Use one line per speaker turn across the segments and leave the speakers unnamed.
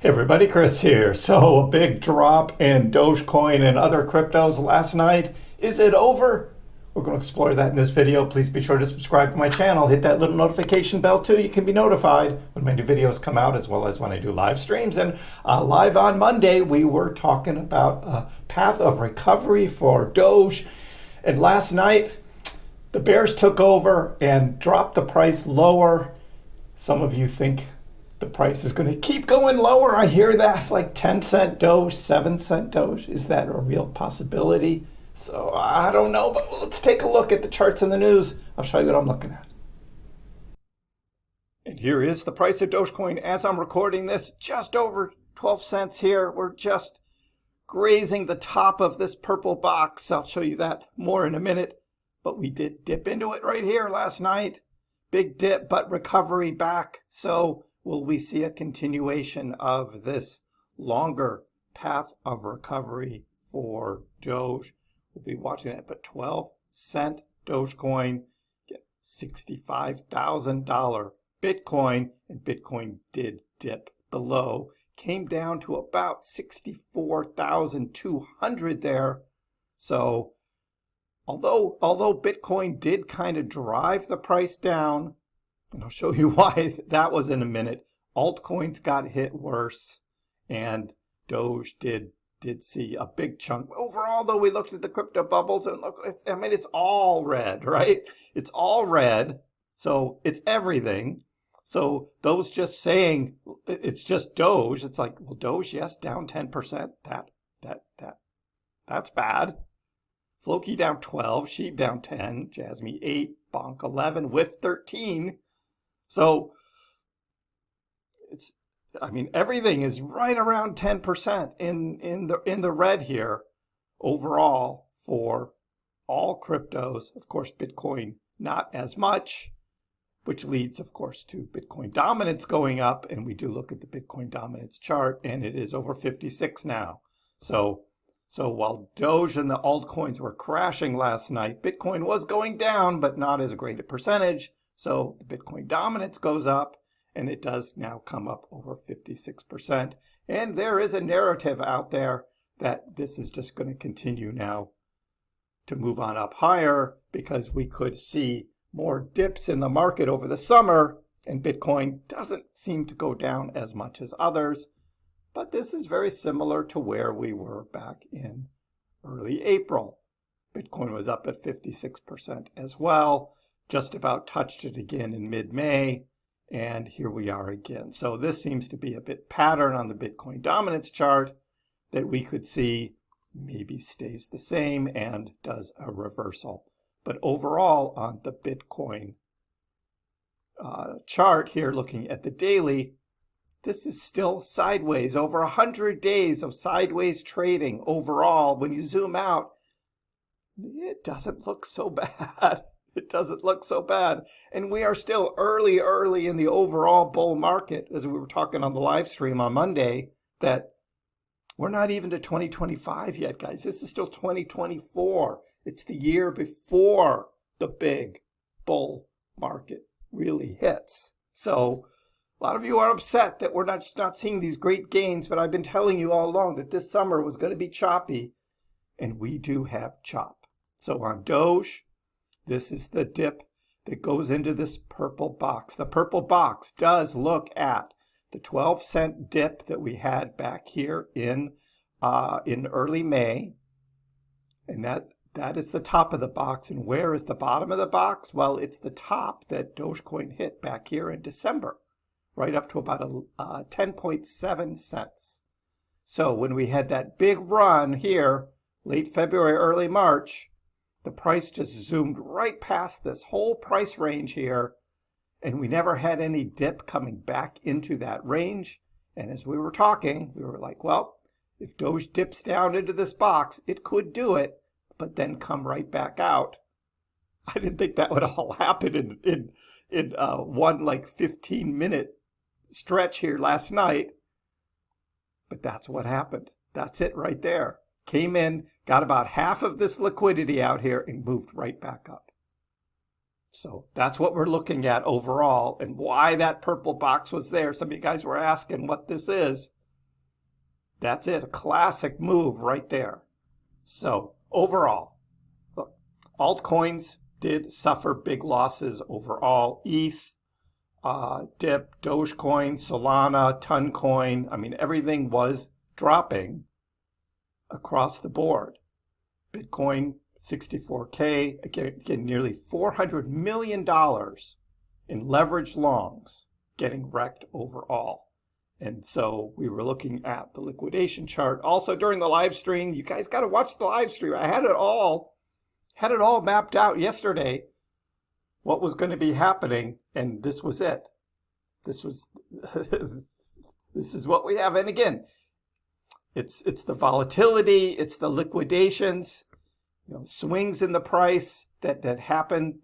Hey everybody, Chris here. So a big drop in Dogecoin and other cryptos last night. Is it over? We're going to explore that in this video. Please be sure to subscribe to my channel. Hit that little notification bell too. You can be notified when my new videos come out, as well as when I do live streams. And live on Monday, we were talking about a path of recovery for Doge. And last night, the bears took over and dropped the price lower. Some of you think the price is going to keep going lower. I hear that, like 10-cent Doge, 7-cent Doge. Is that a real possibility? So I don't know, but let's take a look at the charts and the news. I'll show you what I'm looking at. And here is the price of Dogecoin as I'm recording this, just over 12 cents here. We're just grazing the top of this purple box. I'll show you that more in a minute, but we did dip into it right here last night. Big dip, but recovery back. So will we see a continuation of this longer path of recovery for Doge? We'll be watching that. But 12-cent Dogecoin, get $65,000 Bitcoin, and Bitcoin did dip below. Came down to about 64,200 there. So although Bitcoin did kind of drive the price down, and I'll show you why that was in a minute, altcoins got hit worse, and Doge did see a big chunk. Overall, though, we looked at the crypto bubbles, and look, it's all red, right? It's all red, so it's everything. So those just saying it's just Doge, it's like, well, Doge, yes, down 10%. That's bad. Floki down 12, Sheep down 10, Jasmy 8, Bonk 11, Whiff 13. So everything is right around 10% in the red here overall for all cryptos. Of course, Bitcoin not as much, which leads, of course, to Bitcoin dominance going up. And we do look at the Bitcoin dominance chart, and it is over 56 now. So while Doge and the altcoins were crashing last night, Bitcoin was going down, but not as great a percentage. So the Bitcoin dominance goes up, and it does now come up over 56%. And there is a narrative out there that this is just going to continue now to move on up higher, because we could see more dips in the market over the summer, and Bitcoin doesn't seem to go down as much as others. But this is very similar to where we were back in early April. Bitcoin was up at 56% as well, just about touched it again in mid-May, and here we are again. So this seems to be a bit pattern on the Bitcoin dominance chart that we could see maybe stays the same and does a reversal. But overall on the Bitcoin chart here, looking at the daily, this is still sideways. Over 100 days of sideways trading overall. When you zoom out, it doesn't look so bad. It doesn't look so bad. And we are still early in the overall bull market, as we were talking on the live stream on Monday, that we're not even to 2025 yet, guys. This is still 2024. It's the year before the big bull market really hits. So a lot of you are upset that we're not seeing these great gains, but I've been telling you all along that this summer was going to be choppy, and we do have chop. So on Doge, this is the dip that goes into this purple box. The purple box does look at the 12-cent dip that we had back here in early May, and that is the top of the box. And where is the bottom of the box? Well, it's the top that Dogecoin hit back here in December, right up to about 10.7 cents. So when we had that big run here, late February, early March, the price just zoomed right past this whole price range here, and we never had any dip coming back into that range. And as we were talking, we were like, well, if Doge dips down into this box, it could do it, but then come right back out. I didn't think that would all happen in one like 15-minute stretch here last night, but that's what happened. That's it right there. Came in, got about half of this liquidity out here, and moved right back up. So that's what we're looking at overall, and why that purple box was there. Some of you guys were asking what this is. That's it, a classic move right there. So overall, look, altcoins did suffer big losses overall. ETH, dip, Dogecoin, Solana, Toncoin. I mean, everything was dropping across the board. Bitcoin, 64K, again, nearly $400 million in leveraged longs getting wrecked overall. And so we were looking at the liquidation chart. Also during the live stream, you guys got to watch the live stream. I had it all mapped out yesterday, what was going to be happening, and this was it. This was this is what we have. And again, it's the volatility, it's the liquidations, swings in the price that happen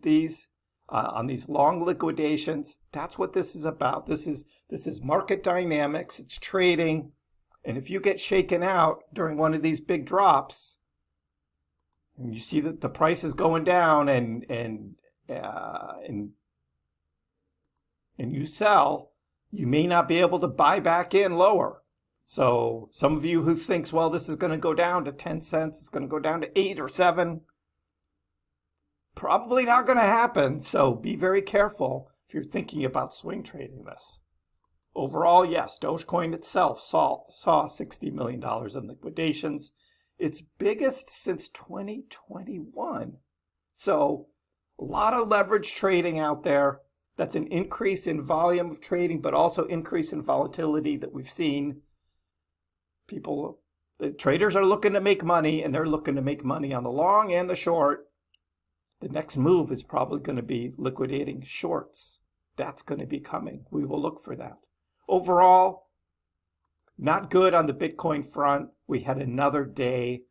on these long liquidations. That's what this is about. This is market dynamics. It's trading. And if you get shaken out during one of these big drops, and you see that the price is going down and you sell, you may not be able to buy back in lower. So some of you who thinks, well, this is going to go down to 10 cents, it's going to go down to 8 or 7, probably not going to happen. So be very careful if you're thinking about swing trading this. Overall, yes, Dogecoin itself saw $60 million in liquidations, its biggest since 2021. So a lot of leverage trading out there. That's an increase in volume of trading, but also increase in volatility that we've seen. The traders are looking to make money, and they're looking to make money on the long and the short. The next move is probably going to be liquidating shorts. That's going to be coming. We will look for that. Overall, not good on the Bitcoin front. We had another day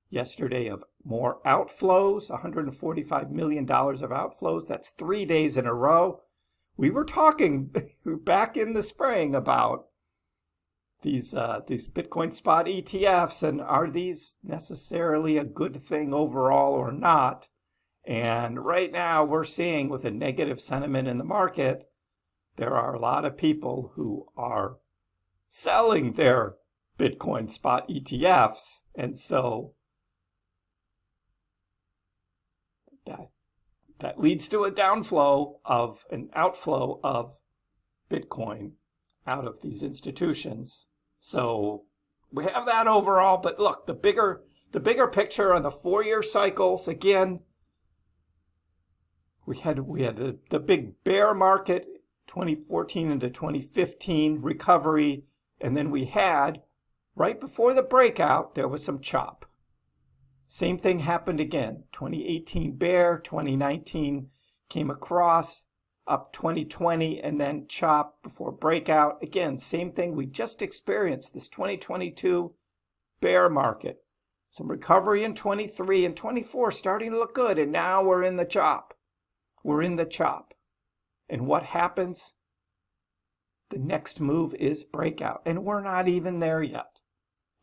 yesterday of more outflows, $145 million of outflows. That's 3 days in a row. We were talking back in the spring about these Bitcoin spot ETFs, and are these necessarily a good thing overall or not? And right now we're seeing, with a negative sentiment in the market, there are a lot of people who are selling their Bitcoin spot ETFs, and so that leads to an outflow of Bitcoin out of these institutions. So we have that overall, but look, the bigger picture on the 4-year cycles, again, we had the big bear market, 2014 into 2015 recovery, and then we had, right before the breakout, there was some chop. Same thing happened again. 2018 bear, 2019 came across, up 2020, and then chop before breakout. Again, same thing we just experienced, this 2022 bear market. Some recovery in 23 and 24 starting to look good, and now we're in the chop. We're in the chop. And what happens? The next move is breakout, and we're not even there yet.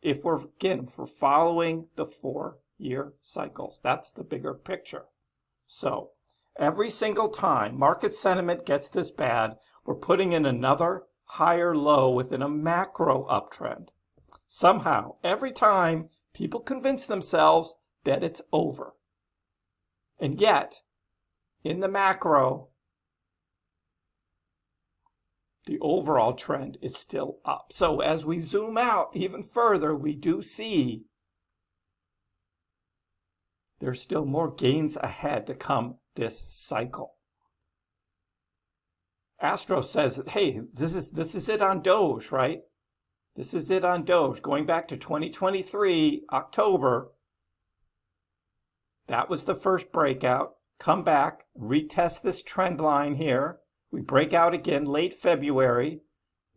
If we're following the 4-year cycles, that's the bigger picture. So every single time market sentiment gets this bad, we're putting in another higher low within a macro uptrend. Somehow, every time people convince themselves that it's over. And yet, in the macro, the overall trend is still up. So as we zoom out even further, we do see there's still more gains ahead to come this cycle. Astro says, hey, this is it on Doge, right? This is it on Doge. Going back to 2023, October, that was the first breakout. Come back, retest this trend line here. We break out again late February.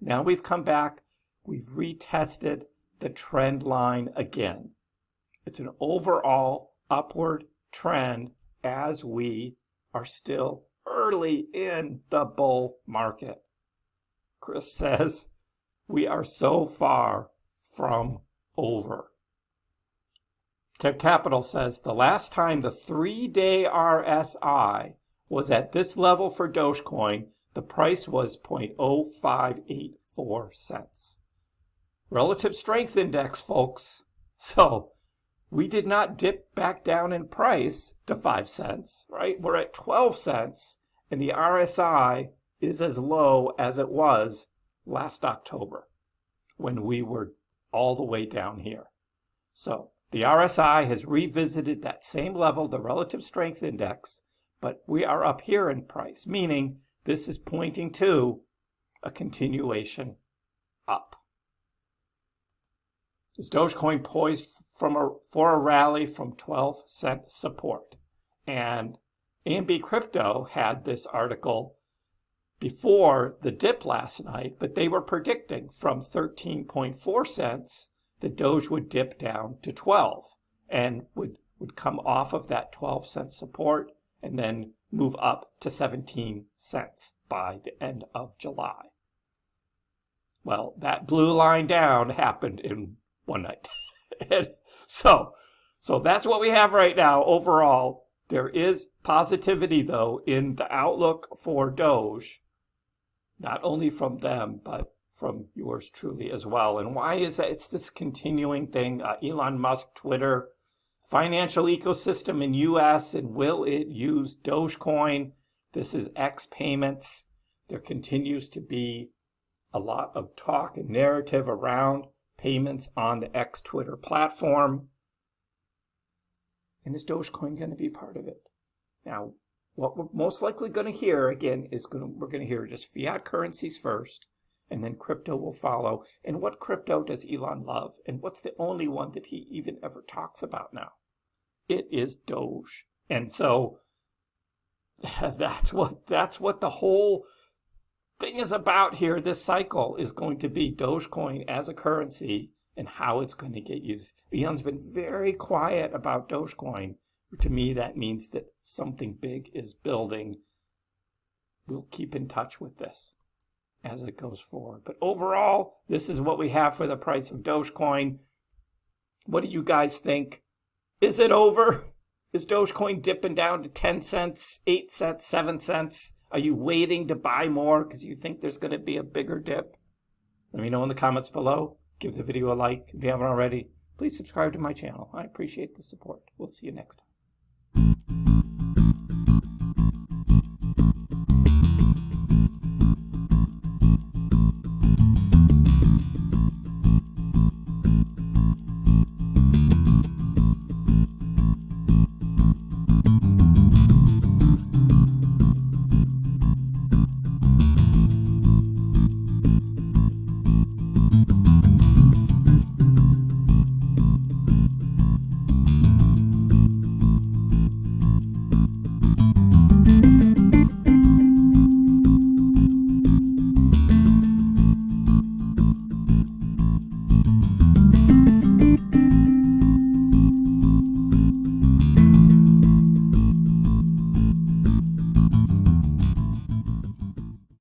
Now we've come back. We've retested the trend line again. It's an overall upward trend as we are still early in the bull market. Chris says we are so far from over. Kev Capital says the last time the 3-day RSI was at this level for Dogecoin, the price was 0.0584 cents. relative strength index, folks. So we did not dip back down in price to 5 cents, right? We're at 12 cents, and the RSI is as low as it was last October when we were all the way down here. So the RSI has revisited that same level, the relative strength index, but we are up here in price, meaning this is pointing to a continuation up. Is Dogecoin poised for a rally from 12-cent support? And A&B Crypto had this article before the dip last night, but they were predicting from 13.4 cents that Doge would dip down to 12 and would come off of that 12-cent support and then move up to 17 cents by the end of July. Well, that blue line down happened in one night. And so that's what we have right now. Overall, there is positivity, though, in the outlook for Doge, not only from them, but from yours truly as well. And why is that? It's this continuing thing. Elon Musk, Twitter, financial ecosystem in U.S., and will it use Dogecoin? This is X payments. There continues to be a lot of talk and narrative around payments on the X Twitter platform. And is Dogecoin going to be part of it? Now, what we're most likely going to hear, again, we're going to hear just fiat currencies first, and then crypto will follow. And what crypto does Elon love? And what's the only one that he even ever talks about now? It is Doge. And so that's what the whole thing is about here. This cycle is going to be Dogecoin as a currency and how it's going to get used. Elon's been very quiet about Dogecoin. To me, that means that something big is building. We'll keep in touch with this as it goes forward. But overall, this is what we have for the price of Dogecoin. What do you guys think? Is it over? Is Dogecoin dipping down to 10 cents, 8 cents, 7 cents? Are you waiting to buy more because you think there's going to be a bigger dip? Let me know in the comments below. Give the video a like. If you haven't already, please subscribe to my channel. I appreciate the support. We'll see you next time.